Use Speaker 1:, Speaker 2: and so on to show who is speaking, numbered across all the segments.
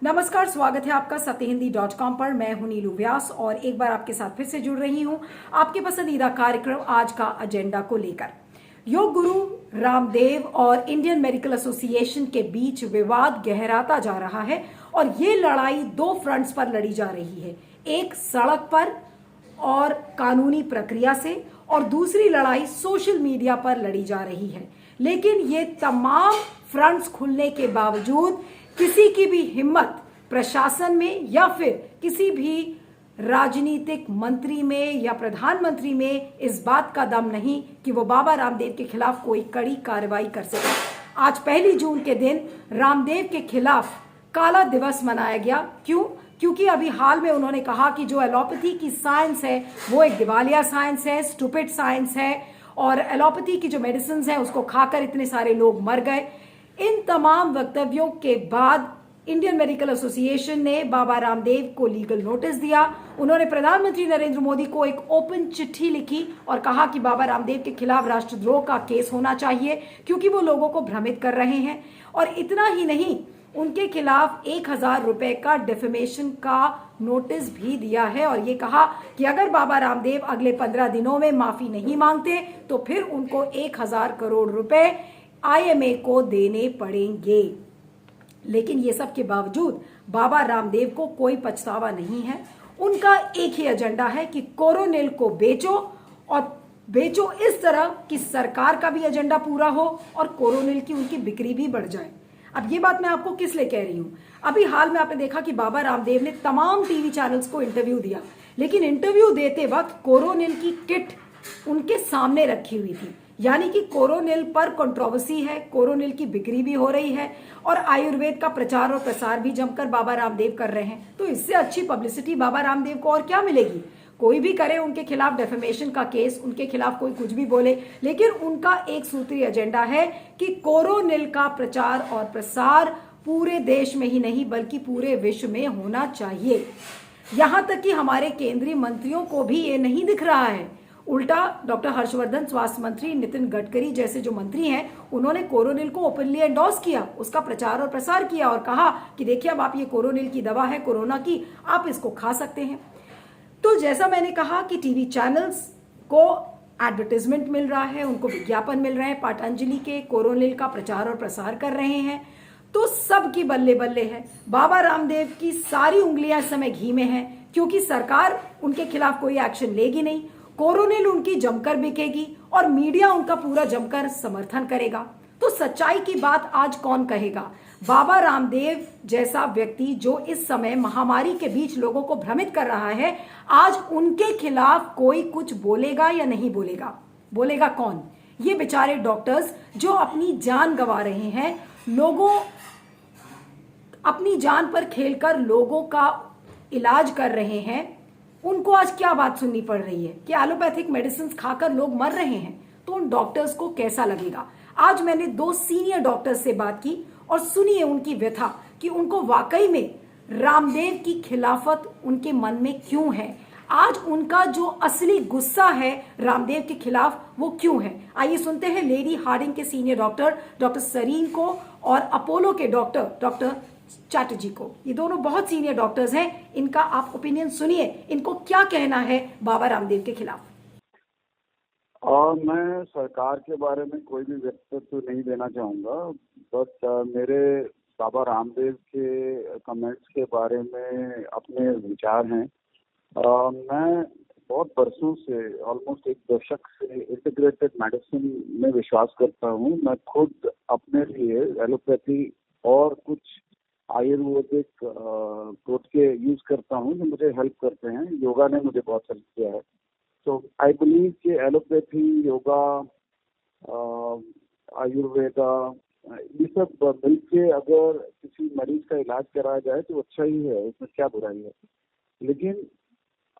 Speaker 1: नमस्कार, स्वागत है आपका सत्यहिंदी.com पर। मैं हूं नीलू व्यास और एक बार आपके साथ फिर से जुड़ रही हूं आपके पसंदीदा कार्यक्रम आज का एजेंडा को लेकर। योग गुरु रामदेव और इंडियन मेडिकल एसोसिएशन के बीच विवाद गहराता जा रहा है और ये लड़ाई दो फ्रंट्स पर लड़ी जा रही है, एक सड़क पर और कानूनी प्रक्रिया से, और दूसरी लड़ाई सोशल मीडिया पर लड़ी जा रही है। लेकिन ये तमाम फ्रंट्स खुलने के बावजूद किसी की भी हिम्मत प्रशासन में या फिर किसी भी राजनीतिक मंत्री में या प्रधानमंत्री में इस बात का दम नहीं कि वो बाबा रामदेव के खिलाफ कोई कड़ी कार्रवाई कर सके। आज 1 जून के दिन रामदेव के खिलाफ काला दिवस मनाया गया। क्यों? क्योंकि अभी हाल में उन्होंने कहा कि जो एलोपैथी की साइंस है वो एक दिवालिया साइंस है, स्टूपिड साइंस है, और एलोपैथी की जो मेडिसिन है उसको खाकर इतने सारे लोग मर गए। इन तमाम वक्तव्यों के बाद इंडियन मेडिकल एसोसिएशन ने बाबा रामदेव को लीगल नोटिस दिया। उन्होंने प्रधानमंत्री नरेंद्र मोदी को एक ओपन चिट्ठी लिखी और कहा कि बाबा रामदेव के खिलाफ राष्ट्रद्रोह का केस होना चाहिए क्योंकि वो लोगों को भ्रमित कर रहे हैं। और इतना ही नहीं, उनके खिलाफ 1000 रुपए का डिफेमेशन का नोटिस भी दिया है और ये कहा कि अगर बाबा रामदेव अगले 15 दिनों में माफी नहीं मांगते तो फिर उनको 1000 करोड़ रुपए IMA को देने पड़ेंगे। लेकिन ये सब के बावजूद बाबा रामदेव को कोई पछतावा नहीं है। उनका एक ही एजेंडा है कि कोरोनिल को बेचो, और बेचो इस तरह कि सरकार का भी एजेंडा पूरा हो और कोरोनिल की उनकी बिक्री भी बढ़ जाए। अब ये बात मैं आपको किस लिए कह रही हूं? अभी हाल में आपने देखा कि बाबा रामदेव ने तमाम टीवी चैनल्स को इंटरव्यू दिया, लेकिन इंटरव्यू देते वक्त कोरोनिल की किट उनके सामने रखी हुई थी। यानी कि कोरोनिल पर कंट्रोवर्सी है, कोरोनिल की बिक्री भी हो रही है और आयुर्वेद का प्रचार और प्रसार भी जमकर बाबा रामदेव कर रहे हैं। तो इससे अच्छी पब्लिसिटी बाबा रामदेव को और क्या मिलेगी? कोई भी करे उनके खिलाफ डेफेमेशन का केस, उनके खिलाफ कोई कुछ भी बोले, लेकिन उनका एक सूत्रीय एजेंडा है कि कोरोनिल का प्रचार और प्रसार पूरे देश में ही नहीं बल्कि पूरे विश्व में होना चाहिए। यहां तक कि हमारे केंद्रीय मंत्रियों को भी ये नहीं दिख रहा है। उल्टा डॉक्टर हर्षवर्धन, स्वास्थ्य मंत्री नितिन गडकरी जैसे जो मंत्री हैं, उन्होंने कोरोनिल को ओपनली एंडोर्स किया, उसका प्रचार और प्रसार किया और कहा कि देखिए अब आप, ये कोरोनिल की दवा है कोरोना की, आप इसको खा सकते हैं। तो जैसा मैंने कहा कि टीवी चैनल्स को एडवर्टाइजमेंट मिल रहा है, उनको विज्ञापन मिल रहे हैं, पतंजलि के कोरोनिल का प्रचार और प्रसार कर रहे हैं, तो सबकी बल्ले बल्ले है। बाबा रामदेव की सारी उंगलियां इस समय घी में हैं क्योंकि सरकार उनके खिलाफ कोई एक्शन लेगी नहीं, कोरोनिल उनकी जमकर बिकेगी और मीडिया उनका पूरा जमकर समर्थन करेगा। तो सच्चाई की बात आज कौन कहेगा? बाबा रामदेव जैसा व्यक्ति जो इस समय महामारी के बीच लोगों को भ्रमित कर रहा है, आज उनके खिलाफ कोई कुछ बोलेगा या नहीं बोलेगा? बोलेगा कौन? ये बेचारे डॉक्टर्स जो अपनी जान गंवा रहे हैं, लोगों अपनी जान पर खेलकर लोगों का इलाज कर रहे हैं, उनको आज क्या बात सुननी पड़ रही है कि एलोपैथिक मेडिसिन खाकर लोग मर रहे हैं। तो उन डॉक्टर्स को कैसा लगेगा? आज मैंने 2 सीनियर डॉक्टर्स से बात की और सुनिए उनकी व्यथा कि उनको वाकई में रामदेव की खिलाफत उनके मन में क्यों है। आज उनका जो असली गुस्सा है रामदेव के खिलाफ वो क्यों है। आइए सुनते हैं लेडी हार्डिंग के सीनियर डॉक्टर सरीन को और अपोलो के डॉक्टर चैटर्जी को। ये दोनों बहुत सीनियर डॉक्टर्स हैं, इनका आप ओपिनियन सुनिए, इनको क्या कहना है बाबा रामदेव के खिलाफ।
Speaker 2: और मैं सरकार के बारे में कोई भी व्यक्तित्व नहीं देना चाहूँगा, बट मेरे बाबा रामदेव के कमेंट्स के बारे में अपने विचार हैं। मैं बहुत बरसों से, ऑलमोस्ट 1 दशक से इंटीग्रेटेड मेडिसिन में विश्वास करता हूँ। मैं खुद अपने लिए एलोपैथी और कुछ आयुर्वेदिक टोटके यूज करता हूँ जो मुझे हेल्प करते हैं। योगा ने मुझे बहुत हेल्प किया है। तो आई बिलीव कि एलोपैथी, योगा, आयुर्वेदा, ये सब मिलके अगर किसी मरीज का इलाज कराया जाए तो अच्छा ही है, इसमें क्या बुराई है। लेकिन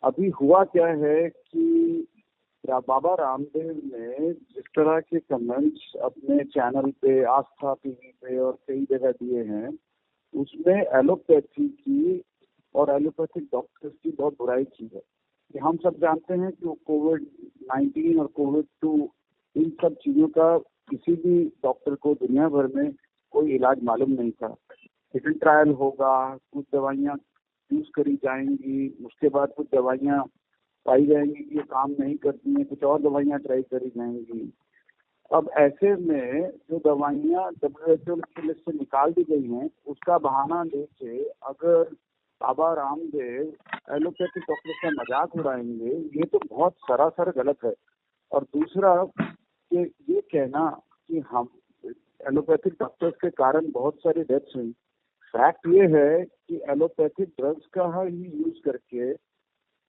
Speaker 2: अभी हुआ क्या है कि बाबा रामदेव ने जिस तरह के कमेंट्स अपने चैनल पे, आस्था टीवी पे और कई जगह दिए हैं, उसमें एलोपैथी की और एलोपैथिक डॉक्टर्स की बहुत बुराई की है। कि हम सब जानते हैं कि कोविड-19 और कोविड-2, इन सब चीज़ों का किसी भी डॉक्टर को दुनिया भर में कोई इलाज मालूम नहीं था। हिडन ट्रायल होगा, कुछ दवाइयाँ यूज करी जाएंगी, उसके बाद कुछ दवाइयाँ पाई जाएंगी कि ये काम नहीं करती हैं, कुछ और दवाइयाँ ट्राई करी जाएंगी। अब ऐसे में जो दवाइयाँ WHO की लिस्ट से निकाल दी गई हैं, उसका बहाना लेके अगर बाबा रामदेव एलोपैथिक डॉक्टर का मजाक उड़ाएंगे, ये तो बहुत सरासर गलत है। और दूसरा कि ये कहना कि हम एलोपैथिक डॉक्टर्स के कारण बहुत सारी डेथ्स हुई, फैक्ट ये है कि एलोपैथिक ड्रग्स का ही यूज करके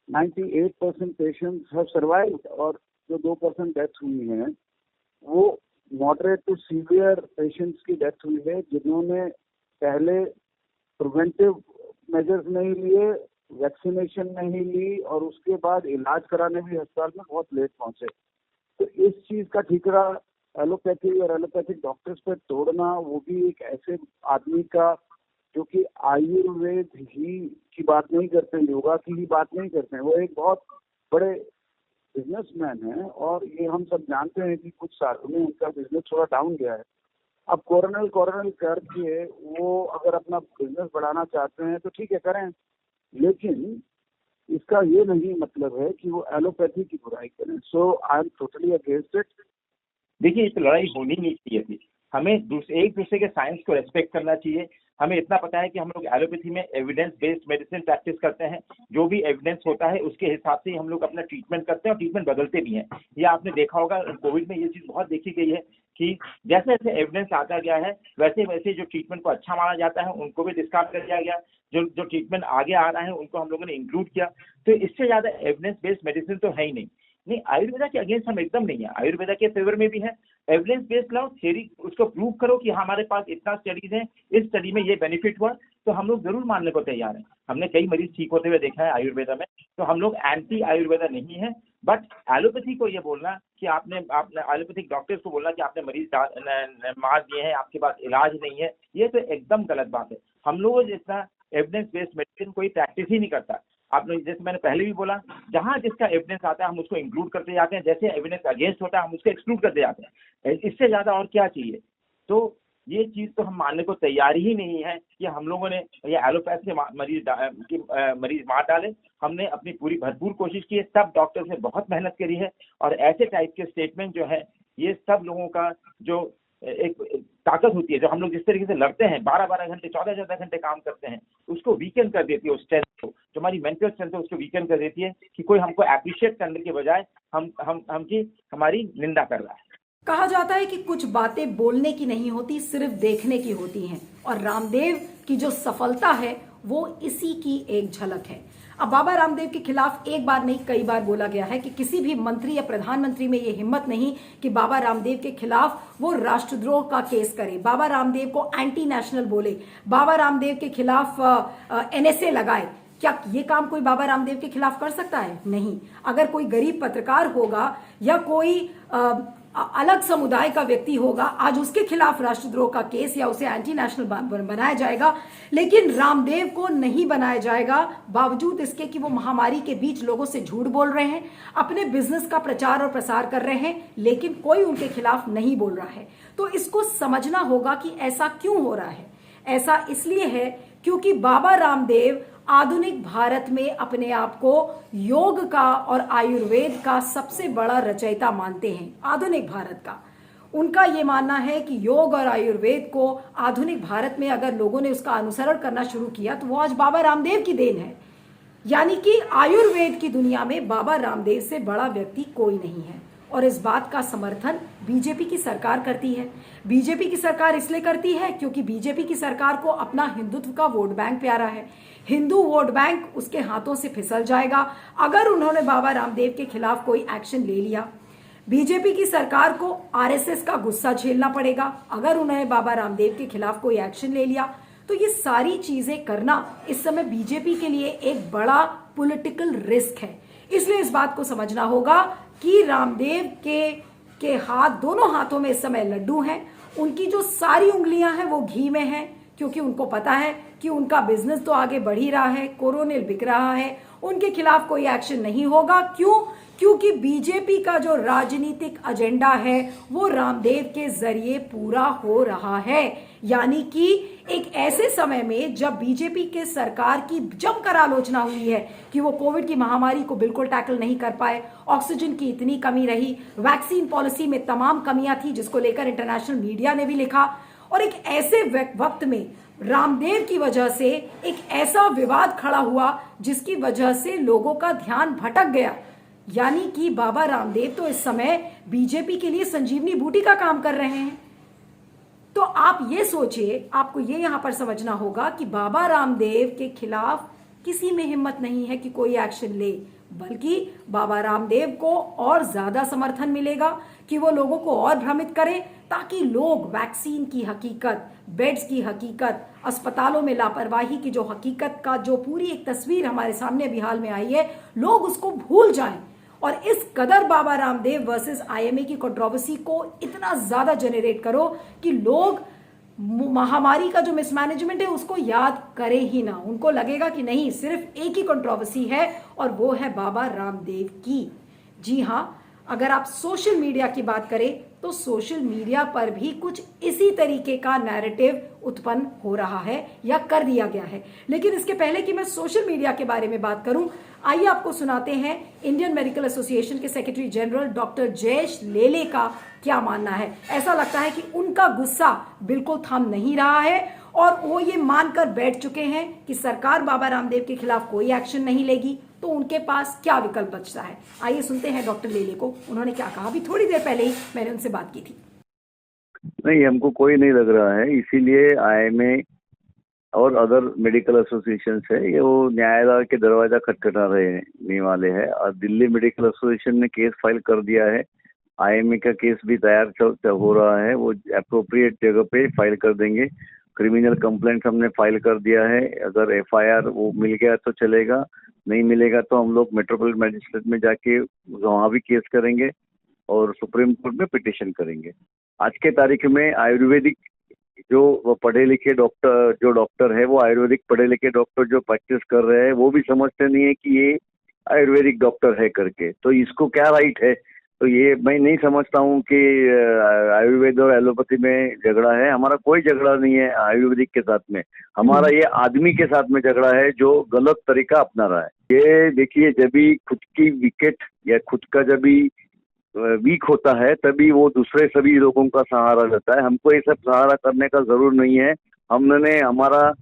Speaker 2: 98% पेशेंट्स हैव सर्वाइव्ड, और जो 2% डेथ हुई हैं वो मॉडरेट टू सीवियर पेशेंट्स की डेथ हुई है, जिन्होंने पहले प्रिवेंटिव मेजर्स नहीं लिए, वैक्सीनेशन नहीं ली, और उसके बाद इलाज कराने भी अस्पताल में बहुत लेट पहुंचे। तो इस चीज का ठीकरा एलोपैथी और एलोपैथिक डॉक्टर्स पर तोड़ना, वो भी एक ऐसे आदमी का जो कि आयुर्वेद ही की बात नहीं करते, योगा की ही बात नहीं करते हैं, वो एक बहुत बड़े बिजनेसमैन है, और ये हम सब जानते हैं कि कुछ सालों में उनका बिजनेस थोड़ा डाउन गया है। अब कोरोनल करके वो अगर अपना बिजनेस बढ़ाना चाहते हैं तो ठीक है, करें, लेकिन इसका ये नहीं मतलब है कि वो एलोपैथी की बुराई करें। So I am totally against it.
Speaker 3: देखिए, ये तो लड़ाई होनी नहीं चाहिए थी। हमें एक दूसरे के साइंस को रेस्पेक्ट करना चाहिए। हमें इतना पता है कि हम लोग एलोपैथी में एविडेंस बेस्ड मेडिसिन प्रैक्टिस करते हैं। जो भी एविडेंस होता है उसके हिसाब से ही हम लोग अपना ट्रीटमेंट करते हैं, और ट्रीटमेंट बदलते भी हैं। ये आपने देखा होगा, कोविड में ये चीज़ बहुत देखी गई है कि जैसे जैसे एविडेंस आता गया है, वैसे वैसे जो ट्रीटमेंट को अच्छा माना जाता है उनको भी डिस्कार्ड कर दिया गया, जो ट्रीटमेंट आगे आ रहा है उनको हम लोगों ने इंक्लूड किया। तो इससे ज़्यादा एविडेंस बेस्ड मेडिसिन तो है ही नहीं। नहीं, आयुर्वेदा के अगेंस्ट हम एकदम नहीं है, आयुर्वेदा के फेवर में भी है। एविडेंस बेस्ड लाओ, थ्योरी उसको प्रूव करो कि हमारे पास इतना स्टडीज है, इस स्टडी में ये बेनिफिट हुआ, तो हम लोग जरूर मानने को तैयार हैं। हमने कई मरीज ठीक होते हुए देखा है आयुर्वेदा में, तो हम लोग एंटी आयुर्वेदा नहीं है। बट एलोपैथी को ये बोलना कि आपने एलोपैथिक डॉक्टर्स को बोलना कि आपने मरीज मार दिए हैं, आपके पास इलाज नहीं है, ये तो एकदम गलत बात है। हम लोग जितना एविडेंस बेस्ड मेडिसिन कोई प्रैक्टिस ही नहीं करता। आपने जैसे मैंने पहले भी बोला, जहां जिसका एविडेंस आता है हम उसको इंक्लूड करते जाते हैं, जैसे एविडेंस अगेंस्ट होता है हम उसको एक्सक्लूड करते जाते हैं। इससे ज्यादा और क्या चाहिए? तो ये चीज तो हम मानने को तैयार ही नहीं है कि हम लोगों ने ये एलोपैथ से मरीज मार डाले। हमने अपनी पूरी भरपूर कोशिश की है, सब डॉक्टर्स ने बहुत मेहनत करी है, और ऐसे टाइप के स्टेटमेंट जो है ये सब लोगों का जो एक ताकत होती है, जो हम लोग जिस तरीके से लड़ते हैं 12-12 घंटे 14-14 घंटे काम करते हैं, उसको वीकन कर देती है। उस स्ट्रेंथ को, जो हमारी मेंटल स्ट्रेंथ है उसको वीकन कर देती है कि कोई हमको अप्रिशिएट करने के बजाय हमारी निंदा कर रहा है।
Speaker 1: कहा जाता है कि कुछ बातें बोलने की नहीं होती, सिर्फ देखने की होती हैं, और रामदेव की जो सफलता है वो इसी की एक झलक है। अब बाबा रामदेव के खिलाफ एक बार नहीं कई बार बोला गया है कि किसी भी मंत्री या प्रधानमंत्री में ये हिम्मत नहीं कि बाबा रामदेव के खिलाफ वो राष्ट्रद्रोह का केस करे, बाबा रामदेव को एंटी नेशनल बोले, बाबा रामदेव के खिलाफ NSA लगाए। क्या ये काम कोई बाबा रामदेव के खिलाफ कर सकता है? नहीं। अगर कोई गरीब पत्रकार होगा या कोई अलग समुदाय का व्यक्ति होगा, आज उसके खिलाफ राष्ट्रद्रोह का केस या उसे एंटी नेशनल बनाया जाएगा, लेकिन रामदेव को नहीं बनाया जाएगा, बावजूद इसके कि वो महामारी के बीच लोगों से झूठ बोल रहे हैं, अपने बिजनेस का प्रचार और प्रसार कर रहे हैं, लेकिन कोई उनके खिलाफ नहीं बोल रहा है। तो इसको समझना होगा कि ऐसा क्यों हो रहा है। ऐसा इसलिए है क्योंकि बाबा रामदेव आधुनिक भारत में अपने आप को योग का और आयुर्वेद का सबसे बड़ा रचयिता मानते हैं। आधुनिक भारत का उनका ये मानना है कि योग और आयुर्वेद को आधुनिक भारत में अगर लोगों ने उसका अनुसरण करना शुरू किया तो वो आज बाबा रामदेव की देन है। यानी कि आयुर्वेद की दुनिया में बाबा रामदेव से बड़ा व्यक्ति कोई नहीं है, और इस बात का समर्थन बीजेपी की सरकार करती है। बीजेपी की सरकार इसलिए करती है क्योंकि बीजेपी की सरकार को अपना हिंदुत्व का वोट बैंक प्यारा है। हिंदू वोट बैंक उसके हाथों से फिसल जाएगा अगर उन्होंने बाबा रामदेव के खिलाफ कोई एक्शन ले लिया। बीजेपी की सरकार को आरएसएस का गुस्सा झेलना पड़ेगा अगर उन्होंने बाबा रामदेव के खिलाफ कोई एक्शन ले लिया। तो ये सारी चीजें करना इस समय बीजेपी के लिए एक बड़ा पॉलिटिकल रिस्क है। इसलिए इस बात को समझना होगा कि रामदेव के हाथ, दोनों हाथों में इस समय लड्डू हैं। उनकी जो सारी उंगलियां हैं वो घी में हैं, क्योंकि उनको पता है कि उनका बिजनेस तो आगे बढ़ ही रहा है, कोरोनिल बिक रहा है, उनके खिलाफ कोई एक्शन नहीं होगा। क्यों? क्योंकि बीजेपी का जो राजनीतिक एजेंडा है वो रामदेव के जरिए पूरा हो रहा है। यानी कि एक ऐसे समय में जब बीजेपी के सरकार की जमकर आलोचना हुई है कि वो कोविड की महामारी को बिल्कुल टैकल नहीं कर पाए, ऑक्सीजन की इतनी कमी रही, वैक्सीन पॉलिसी में तमाम कमियां थी जिसको लेकर इंटरनेशनल मीडिया ने भी लिखा, और एक ऐसे वक्त में रामदेव की वजह से एक ऐसा विवाद खड़ा हुआ जिसकी वजह से लोगों का ध्यान भटक गया। यानी कि बाबा रामदेव तो इस समय बीजेपी के लिए संजीवनी बूटी का काम कर रहे हैं। तो आप ये सोचिए, आपको ये यहां पर समझना होगा कि बाबा रामदेव के खिलाफ किसी में हिम्मत नहीं है कि कोई एक्शन ले, बल्कि बाबा रामदेव को और ज्यादा समर्थन मिलेगा कि वो लोगों को और भ्रमित करें, ताकि लोग वैक्सीन की हकीकत, बेड्स की हकीकत, अस्पतालों में लापरवाही की जो हकीकत का जो पूरी एक तस्वीर हमारे सामने अभी हाल में आई है, लोग उसको भूल जाएं। और इस कदर बाबा रामदेव वर्सेस आईएमए की कंट्रोवर्सी को इतना ज्यादा जनरेट करो कि लोग महामारी का जो मिसमैनेजमेंट है उसको याद करें ही ना। उनको लगेगा कि नहीं, सिर्फ एक ही कंट्रोवर्सी है और वो है बाबा रामदेव की। जी हां, अगर आप सोशल मीडिया की बात करें तो सोशल मीडिया पर भी कुछ इसी तरीके का नैरेटिव उत्पन्न हो रहा है या कर दिया गया है। लेकिन इसके पहले कि मैं सोशल मीडिया के बारे में बात करूं, आइए आपको सुनाते हैं इंडियन मेडिकल एसोसिएशन के सेक्रेटरी जनरल डॉक्टर जयेश लेले का क्या मानना है। ऐसा लगता है कि उनका गुस्सा बिल्कुल थम नहीं रहा है और वो ये मानकर बैठ चुके हैं कि सरकार बाबा रामदेव के खिलाफ कोई एक्शन नहीं लेगी, तो उनके पास क्या विकल्प बचता है। आइए सुनते हैं डॉक्टर लेले को, उन्होंने क्या कहा। अभी थोड़ी देर पहले ही मैंने उनसे बात की थी।
Speaker 4: नहीं, हमको कोई नहीं लग रहा है, इसीलिए आईएमए और अदर मेडिकल एसोसिएशन है ये वो न्यायालय के दरवाजा खटखटा रहने वाले हैं। और दिल्ली मेडिकल एसोसिएशन ने केस फाइल कर दिया है, आईएमए का केस भी तैयार हो रहा है, वो अप्रोप्रिएट जगह पे फाइल कर देंगे। क्रिमिनल कंप्लेंट हमने फाइल कर दिया है, अगर एफआईआर वो मिल गया तो चलेगा, नहीं मिलेगा तो हम लोग मेट्रोपोलिटन मजिस्ट्रेट में जाके वहाँ भी केस करेंगे और सुप्रीम कोर्ट में पिटिशन करेंगे। आज के तारीख में आयुर्वेदिक जो पढ़े लिखे डॉक्टर है, वो आयुर्वेदिक पढ़े लिखे डॉक्टर जो प्रैक्टिस कर रहे हैं वो भी समझते नहीं है कि ये आयुर्वेदिक डॉक्टर है करके, तो इसको क्या राइट है। तो ये मैं नहीं समझता हूँ कि आयुर्वेद और एलोपैथी में झगड़ा है। हमारा कोई झगड़ा नहीं है आयुर्वेदिक के साथ में, हमारा ये आदमी के साथ में झगड़ा है जो गलत तरीका अपना रहा है। ये देखिए, जब भी खुद की विकेट या खुद का जब भी वीक होता है तभी वो दूसरे सभी लोगों का सहारा लेता है। हमको ये सब सहारा करने का जरूर नहीं है। हमने हमारा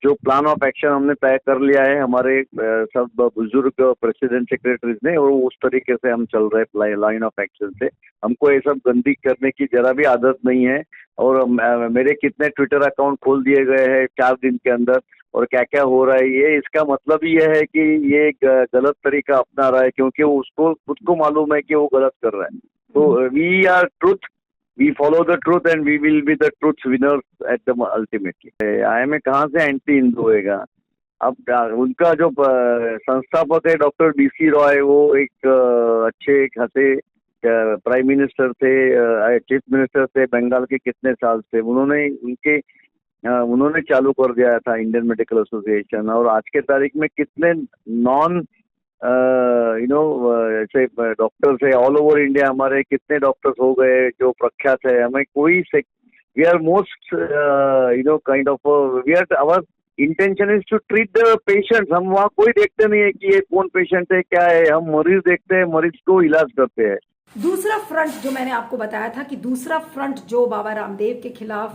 Speaker 4: जो प्लान ऑफ एक्शन हमने तय कर लिया है हमारे सब बुजुर्ग प्रेसिडेंट सेक्रेटरीज ने, और उस तरीके से हम चल रहे लाइन ऑफ एक्शन से। हमको ये सब गंदी करने की जरा भी आदत नहीं है। और मेरे कितने ट्विटर अकाउंट खोल दिए गए हैं 4 दिन के अंदर, और क्या क्या हो रहा है ये, इसका मतलब ये है कि ये गलत तरीका अपना रहा है, क्योंकि उसको खुद को मालूम है कि वो गलत कर रहा है। तो we are truth, we follow the truth and we will be the truth winners at the ultimately. IMA कहाँ से एंटी हिंदू होएगा। अब उनका जो संस्थापक है डॉक्टर बीसी रॉय, वो एक अच्छे खासे प्राइम मिनिस्टर थे, चीफ मिनिस्टर थे बंगाल के कितने साल से। उन्होंने चालू कर दिया था इंडियन मेडिकल एसोसिएशन, और आज के तारीख में कितने नॉन ऐसे डॉक्टर्स है ऑल ओवर इंडिया, हमारे कितने डॉक्टर्स हो गए जो प्रख्यात है। हमें कोई we are most kind of we are our intention is to treat the patients. हम वहाँ कोई देखते नहीं है कि ये कौन पेशेंट है क्या है, हम मरीज देखते हैं, मरीज को इलाज करते हैं।
Speaker 1: दूसरा फ्रंट जो मैंने आपको बताया था कि दूसरा फ्रंट जो बाबा रामदेव के खिलाफ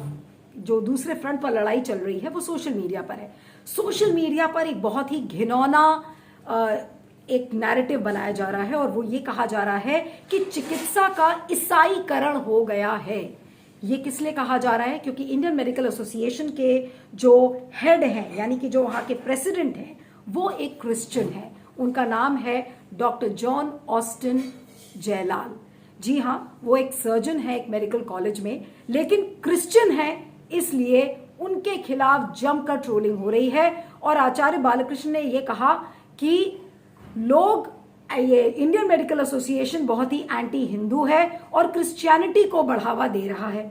Speaker 1: जो दूसरे फ्रंट पर लड़ाई चल रही है वो सोशल मीडिया पर है। सोशल मीडिया पर एक बहुत ही घिनौना एक नैरेटिव बनाया जा रहा है और वो ये कहा जा रहा है कि चिकित्सा का ईसाईकरण हो गया है। ये किस लिए कहा जा रहा है? क्योंकि इंडियन मेडिकल एसोसिएशन के जो हेड हैं, यानी कि जो वहां के प्रेसिडेंट हैं, वो एक क्रिश्चियन है। उनका नाम है डॉक्टर जॉन ऑस्टिन जयलाल। जी हाँ, वो एक सर्जन है एक मेडिकल कॉलेज में, लेकिन क्रिश्चियन है, इसलिए उनके खिलाफ जमकर ट्रोलिंग हो रही है। और आचार्य बालकृष्ण ने यह कहा कि ये इंडियन मेडिकल एसोसिएशन बहुत ही एंटी हिंदू है और क्रिश्चियनिटी को बढ़ावा दे रहा है।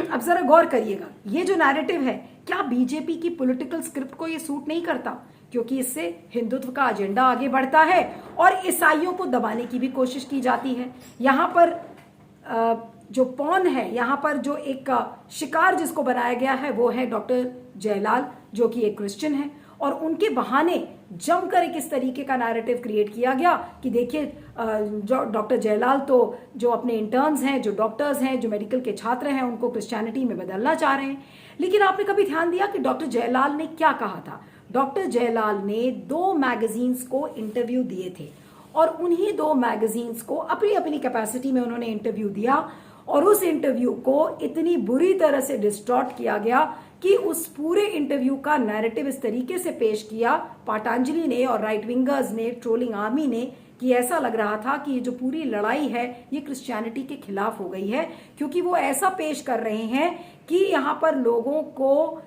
Speaker 1: अब जरा गौर करिएगा, ये जो नैरेटिव है, क्या बीजेपी की पॉलिटिकल स्क्रिप्ट को ये सूट नहीं करता? क्योंकि इससे हिंदुत्व का एजेंडा आगे बढ़ता है और ईसाइयों को दबाने की भी कोशिश की जाती है। यहाँ पर जो पॉन है, यहाँ पर जो एक शिकार जिसको बनाया गया है वो है डॉक्टर जयलाल, जो कि एक क्रिश्चियन है, और उनके बहाने जमकर एक इस तरीके का नैरेटिव क्रिएट किया गया कि देखिए जो डॉक्टर जयलाल तो जो अपने इंटर्न्स हैं, जो डॉक्टर्स हैं, जो मेडिकल के छात्र हैं, उनको क्रिश्चियनिटी में बदलना चाह रहे हैं। लेकिन आपने कभी ध्यान दिया कि डॉक्टर जयलाल ने क्या कहा था? डॉक्टर जयलाल ने 2 मैगजीन्स को इंटरव्यू दिए थे और उन्हीं 2 मैगजीन्स को अपनी अपनी कैपेसिटी में उन्होंने इंटरव्यू दिया और उस इंटरव्यू को इतनी बुरी तरह से डिस्टॉर्ट किया गया कि उस पूरे इंटरव्यू का नैरेटिव इस तरीके से पेश किया पातंजलि ने और राइट विंगर्स ने, ट्रोलिंग आर्मी ने, कि ऐसा लग रहा था कि ये जो पूरी लड़ाई है ये क्रिश्चियनिटी के खिलाफ हो गई है, क्योंकि वो ऐसा पेश कर रहे हैं कि यहाँ पर लोगों को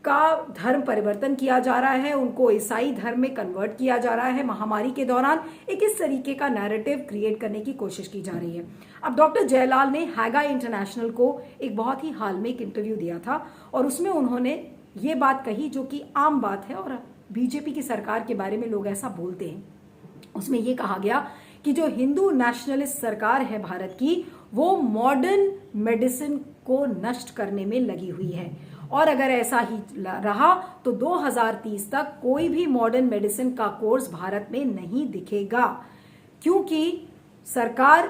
Speaker 1: का धर्म परिवर्तन किया जा रहा है, उनको ईसाई धर्म में कन्वर्ट किया जा रहा है महामारी के दौरान। एक इस तरीके का नैरेटिव क्रिएट करने की कोशिश की जा रही है। अब डॉक्टर जयलाल ने हैगा इंटरनेशनल को एक बहुत ही हाल में एक इंटरव्यू दिया था और उसमें उन्होंने ये बात कही जो कि आम बात है और बीजेपी की सरकार के बारे में लोग ऐसा बोलते हैं। उसमें ये कहा गया कि जो हिंदू नेशनलिस्ट सरकार है भारत की, वो मॉडर्न मेडिसिन को नष्ट करने में लगी हुई है और अगर ऐसा ही रहा तो 2030 तक कोई भी मॉडर्न मेडिसिन का कोर्स भारत में नहीं दिखेगा, क्योंकि सरकार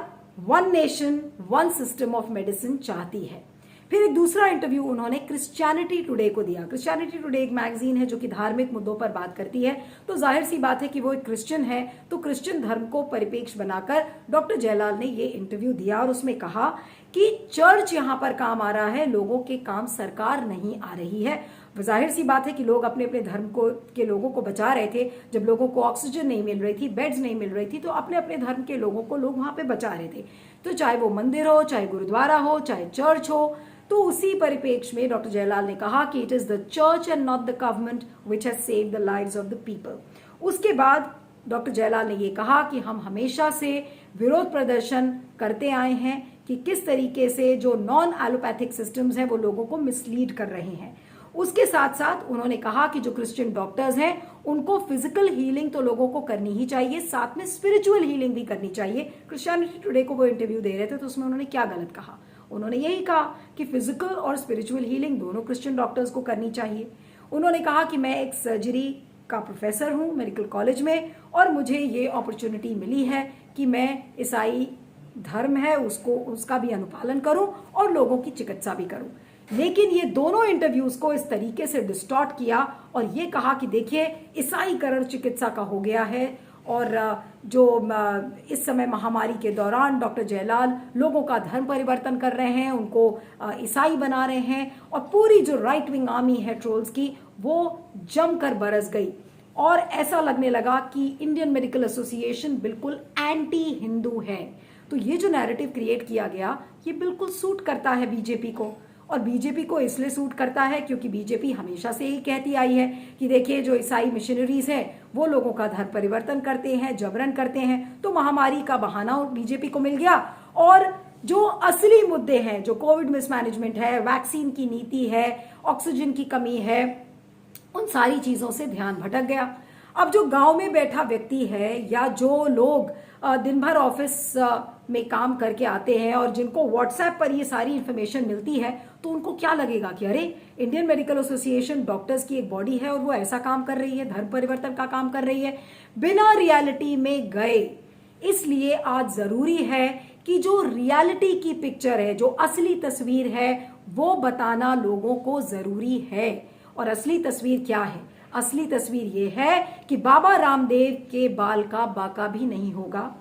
Speaker 1: 1 नेशन 1 सिस्टम ऑफ मेडिसिन चाहती है। फिर एक दूसरा इंटरव्यू उन्होंने क्रिश्चियनिटी टुडे को दिया। क्रिश्चियनिटी टुडे एक मैगजीन है जो कि धार्मिक मुद्दों पर बात करती है, तो जाहिर सी बात है कि वो एक क्रिश्चियन है, तो क्रिश्चियन धर्म को परिप्रेक्ष्य बनाकर डॉक्टर जयलाल ने ये इंटरव्यू दिया और उसमें कहा कि चर्च यहाँ पर काम आ रहा है, लोगों के काम सरकार नहीं आ रही है। जाहिर सी बात है कि लोग अपने अपने धर्म को के लोगों को बचा रहे थे। जब लोगों को ऑक्सीजन नहीं मिल रही थी, बेड्स नहीं मिल रही थी, तो अपने अपने धर्म के लोगों को लोग वहां पे बचा रहे थे। तो चाहे वो मंदिर हो, चाहे गुरुद्वारा हो, चाहे चर्च हो, तो उसी परिप्रेक्ष्य में डॉक्टर जयलाल ने कहा कि it is the church and not the government which has saved the lives of the people. उसके बाद डॉक्टर जयलाल ने ये कहा कि हम हमेशा से विरोध प्रदर्शन करते आए हैं कि किस तरीके से जो नॉन एलोपैथिक सिस्टम्स हैं वो लोगों को मिसलीड कर रहे हैं। उसके साथ साथ उन्होंने कहा कि जो क्रिश्चियन डॉक्टर्स हैं उनको फिजिकल हीलिंग तो लोगों को करनी ही चाहिए, साथ में स्पिरिचुअल हीलिंग भी करनी चाहिए। क्रिश्चियनिटी टुडे को वो इंटरव्यू दे रहे थे तो उसमें उन्होंने क्या गलत कहा? उन्होंने यही कहा कि फिजिकल और स्पिरिचुअल हीलिंग दोनों क्रिश्चियन डॉक्टर्स को करनी चाहिए। उन्होंने कहा कि मैं एक सर्जरी का प्रोफेसर हूं मेडिकल कॉलेज में और मुझे ये अपॉर्चुनिटी मिली है कि मैं ईसाई धर्म है उसका भी अनुपालन करूं और लोगों की चिकित्सा भी करूं। लेकिन ये दोनों इंटरव्यूज को इस तरीके से डिस्टॉर्ट किया और ये कहा कि देखिए ईसाईकरण चिकित्सा का हो गया है और जो इस समय महामारी के दौरान डॉक्टर जयलाल लोगों का धर्म परिवर्तन कर रहे हैं, उनको ईसाई बना रहे हैं और पूरी जो राइट विंग आर्मी है ट्रोल्स की वो जमकर बरस गई और ऐसा लगने लगा कि इंडियन मेडिकल एसोसिएशन बिल्कुल एंटी हिंदू है। तो ये जो नैरेटिव क्रिएट किया गया ये बिल्कुल सूट करता है बीजेपी को, और बीजेपी को इसलिए सूट करता है क्योंकि बीजेपी हमेशा से ही कहती आई है कि देखिए जो ईसाई मिशनरीज हैं वो लोगों का धर्म परिवर्तन करते हैं, जबरन करते हैं। तो महामारी का बहाना बीजेपी को मिल गया और जो असली मुद्दे हैं, जो कोविड मिसमैनेजमेंट है, वैक्सीन की नीति है, ऑक्सीजन की कमी है, उन सारी चीजों से ध्यान भटक गया। अब जो गांव में बैठा व्यक्ति है या जो लोग दिन भर ऑफिस में काम करके आते हैं और जिनको व्हाट्सएप पर ये सारी इंफॉर्मेशन मिलती है, तो उनको क्या लगेगा कि अरे इंडियन मेडिकल एसोसिएशन डॉक्टर्स की एक बॉडी है और वो ऐसा काम कर रही है, धर्म परिवर्तन का काम कर रही है, बिना रियलिटी में गए। इसलिए आज जरूरी है कि जो रियलिटी की पिक्चर है, जो असली तस्वीर है, वो बताना लोगों को जरूरी है। और असली तस्वीर क्या है? असली तस्वीर ये है कि बाबा रामदेव के बाल का बाका भी नहीं होगा।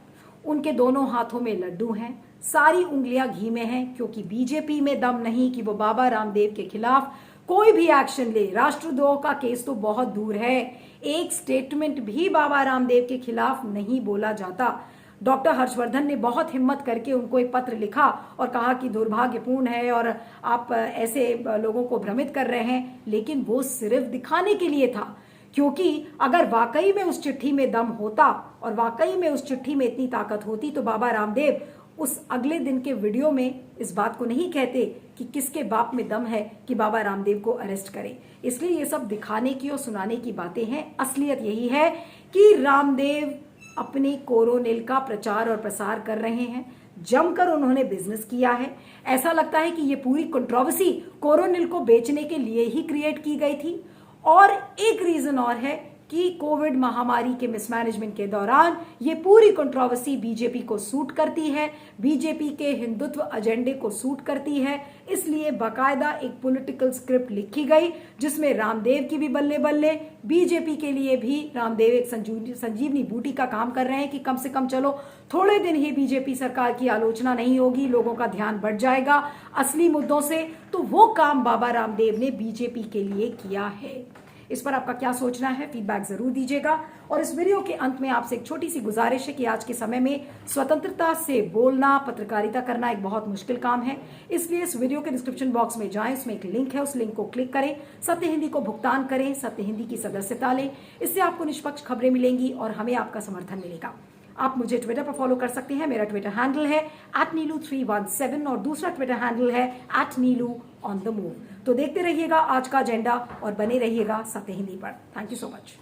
Speaker 1: उनके दोनों हाथों में लड्डू हैं, सारी उंगलियां घी में हैं, क्योंकि बीजेपी में दम नहीं कि वो बाबा रामदेव के खिलाफ कोई भी एक्शन ले। राष्ट्रद्रोह का केस तो बहुत दूर है, एक स्टेटमेंट भी बाबा रामदेव के खिलाफ नहीं बोला जाता। डॉक्टर हर्षवर्धन ने बहुत हिम्मत करके उनको एक पत्र लिखा और कहा कि दुर्भाग्यपूर्ण है और आप ऐसे लोगों को भ्रमित कर रहे हैं, लेकिन वो सिर्फ दिखाने के लिए था। क्योंकि अगर वाकई में उस चिट्ठी में दम होता और वाकई में उस चिट्ठी में इतनी ताकत होती तो बाबा रामदेव उस अगले दिन के वीडियो में इस बात को नहीं कहते कि किसके बाप में दम है कि बाबा रामदेव को अरेस्ट करे। इसलिए ये सब दिखाने की और सुनाने की बातें हैं। असलियत यही है कि रामदेव अपने कोरोनिल का प्रचार और प्रसार कर रहे हैं जमकर उन्होंने बिजनेस किया है। ऐसा लगता है कि ये पूरी कंट्रोवर्सी कोरोनिल को बेचने के लिए ही क्रिएट की गई थी। और एक रीजन और है कि कोविड महामारी के मिसमैनेजमेंट के दौरान ये पूरी कंट्रोवर्सी बीजेपी को सूट करती है, बीजेपी के हिंदुत्व एजेंडे को सूट करती है। इसलिए बाकायदा एक पॉलिटिकल स्क्रिप्ट लिखी गई जिसमें रामदेव की भी बल्ले बल्ले, बीजेपी के लिए भी रामदेव एक संजीवनी बूटी का काम कर रहे हैं कि कम से कम चलो थोड़े दिन ही बीजेपी सरकार की आलोचना नहीं होगी, लोगों का ध्यान बढ़ जाएगा असली मुद्दों से। तो वो काम बाबा रामदेव ने बीजेपी के लिए किया है। इस पर आपका क्या सोचना है, फीडबैक जरूर दीजिएगा। और इस वीडियो के अंत में आपसे एक छोटी सी गुजारिश है कि आज के समय में स्वतंत्रता से बोलना, पत्रकारिता करना एक बहुत मुश्किल काम है। इसलिए इस वीडियो के डिस्क्रिप्शन बॉक्स में जाएं, उसमें एक लिंक है, उस लिंक को क्लिक करें, सत्य हिंदी को भुगतान करें, सत्य हिंदी की सदस्यता लें। इससे आपको निष्पक्ष खबरें मिलेंगी और हमें आपका समर्थन मिलेगा। आप मुझे ट्विटर पर फॉलो कर सकते हैं, मेरा ट्विटर हैंडल है @नीलू317 और दूसरा ट्विटर हैंडल है @नीलू_on_the_move। तो देखते रहिएगा आज का एजेंडा और बने रहिएगा सत्य हिंदी पर। Thank you so much.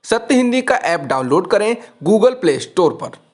Speaker 5: सत्य हिंदी का ऐप डाउनलोड करें गूगल प्ले स्टोर पर।